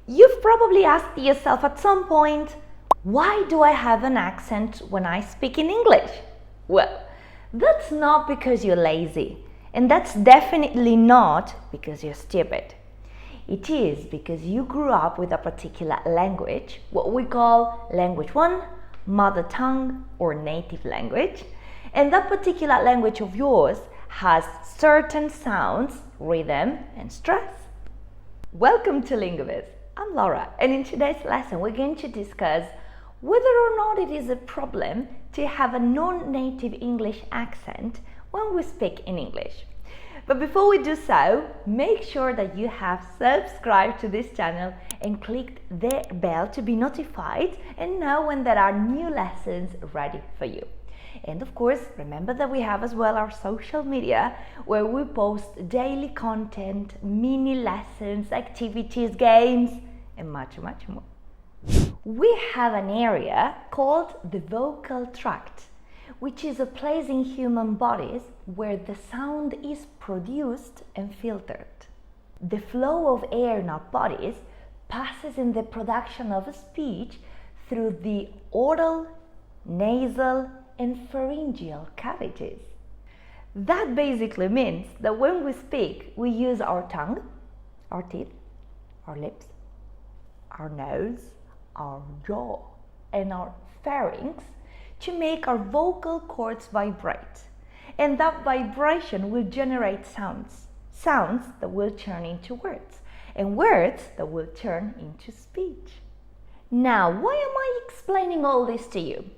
You've probably asked yourself at some point, why do I have an accent when I speak in English? Well, that's not because you're lazy, and that's definitely not because you're stupid. It is because you grew up with a particular language, what we call language one, mother tongue, or native language, and that particular language of yours has certain sounds, rhythm, and stress. Welcome to Linguivers. I'm Laura, and in today's lesson we're going to discuss whether or not it is a problem to have a non-native English accent when we speak in English. But before we do so, make sure that you have subscribed to this channel and clicked the bell to be notified and know when there are new lessons ready for you. And of course, remember that we have as well our social media where we post daily content, mini lessons, activities, games, and much, much more. We have an area called the vocal tract, which is a place in human bodies where the sound is produced and filtered. The flow of air in our bodies passes in the production of a speech through the oral, nasal, and pharyngeal cavities. That basically means that when we speak, we use our tongue, our teeth, our lips, our nose, our jaw, and our pharynx to make our vocal cords vibrate. And that vibration will generate sounds that will turn into words, and words that will turn into speech. Now, why am I explaining all this to you?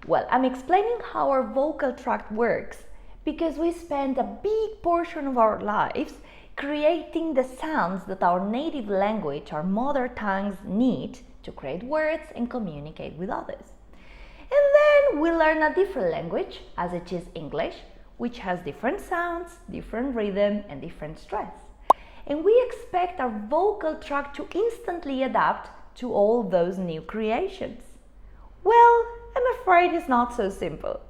Well, I'm explaining how our vocal tract works because we spend a big portion of our lives creating the sounds that our native language, our mother tongues need to create words and communicate with others. And then we learn a different language, as it is English, which has different sounds, different rhythm, and different stress. And we expect our vocal tract to instantly adapt to all those new creations. Well, I'm afraid it's not so simple.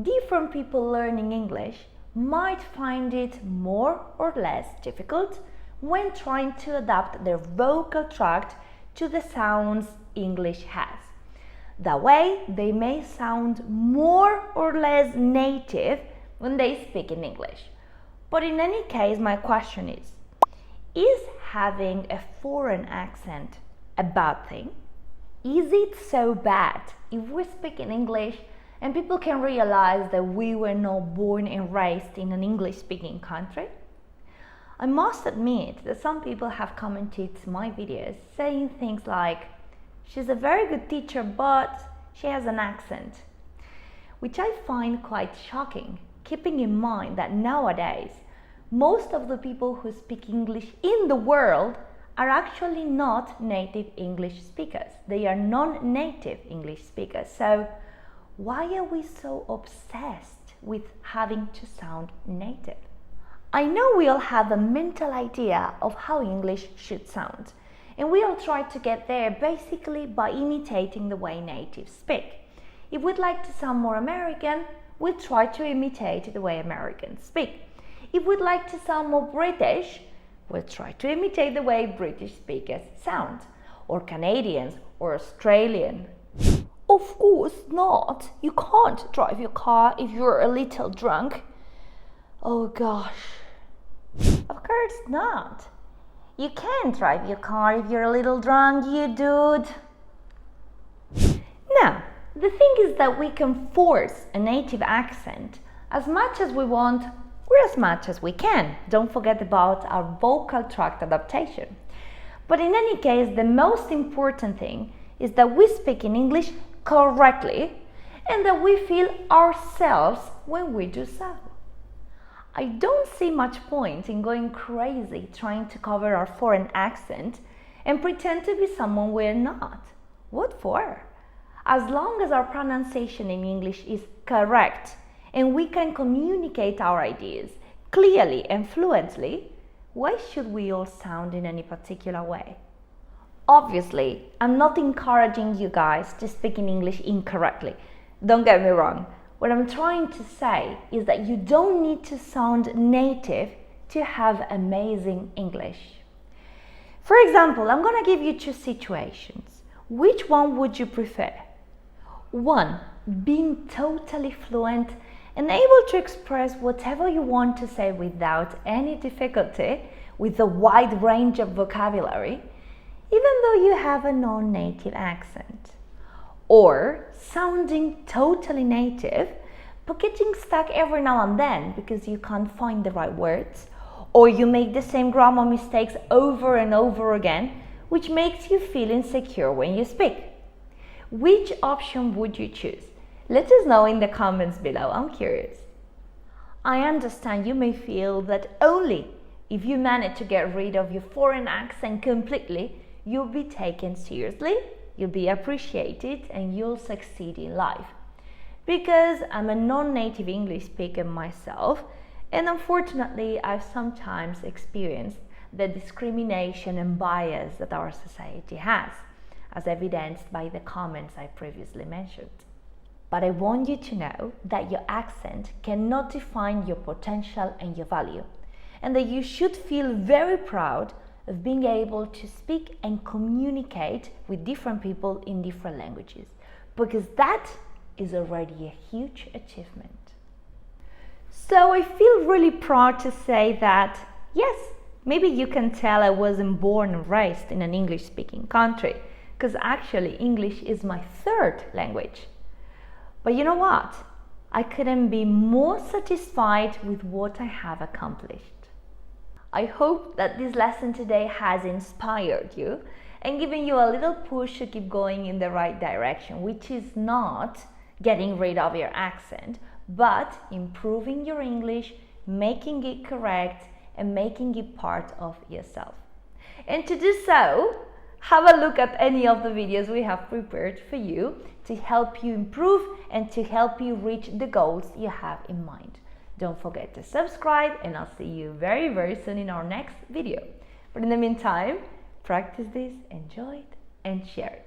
Different people learning English might find it more or less difficult when trying to adapt their vocal tract to the sounds English has. That way, they may sound more or less native when they speak in English. But in any case, my question is having a foreign accent a bad thing? Is it so bad if we speak in English and people can realize that we were not born and raised in an English-speaking country? I must admit that some people have commented to my videos saying things like, "She's a very good teacher, but she has an accent," which I find quite shocking, keeping in mind that nowadays, most of the people who speak English in the world are actually not native English speakers. They are non-native English speakers. So why are we so obsessed with having to sound native? I know we all have a mental idea of how English should sound, and we all try to get there basically by imitating the way natives speak. If we'd like to sound more American, we'll try to imitate the way Americans speak. If we'd like to sound more British, we'll try to imitate the way British speakers sound, or Canadians, or Australian. Of course not. You can't drive your car if you're a little drunk. Oh gosh. Of course not. You can't drive your car if you're a little drunk, you dude. Now, the thing is that we can force a native accent as much as we want or as much as we can. Don't forget about our vocal tract adaptation. But in any case, the most important thing is that we speak in English correctly and that we feel ourselves when we do so. I don't see much point in going crazy trying to cover our foreign accent and pretend to be someone we're not. What for? As long as our pronunciation in English is correct and we can communicate our ideas clearly and fluently, why should we all sound in any particular way? Obviously, I'm not encouraging you guys to speak in English incorrectly. Don't get me wrong. What I'm trying to say is that you don't need to sound native to have amazing English. For example, I'm gonna give you two situations. Which one would you prefer? One, being totally fluent and able to express whatever you want to say without any difficulty, with a wide range of vocabulary, even though you have a non-native accent. Or sounding totally native, but getting stuck every now and then because you can't find the right words, or you make the same grammar mistakes over and over again, which makes you feel insecure when you speak. Which option would you choose? Let us know in the comments below, I'm curious. I understand you may feel that only if you manage to get rid of your foreign accent completely, you'll be taken seriously, you'll be appreciated, and you'll succeed in life. Because I'm a non-native English speaker myself, and unfortunately I've sometimes experienced the discrimination and bias that our society has, as evidenced by the comments I previously mentioned. But I want you to know that your accent cannot define your potential and your value, and that you should feel very proud of being able to speak and communicate with different people in different languages, because that is already a huge achievement. So I feel really proud to say that, yes, maybe you can tell I wasn't born and raised in an English-speaking country, because actually English is my third language. But you know what? I couldn't be more satisfied with what I have accomplished. I hope that this lesson today has inspired you and given you a little push to keep going in the right direction, which is not getting rid of your accent, but improving your English, making it correct, and making it part of yourself. And to do so, have a look at any of the videos we have prepared for you to help you improve and to help you reach the goals you have in mind. Don't forget to subscribe, and I'll see you very, very soon in our next video. But in the meantime, practice this, enjoy it, and share it.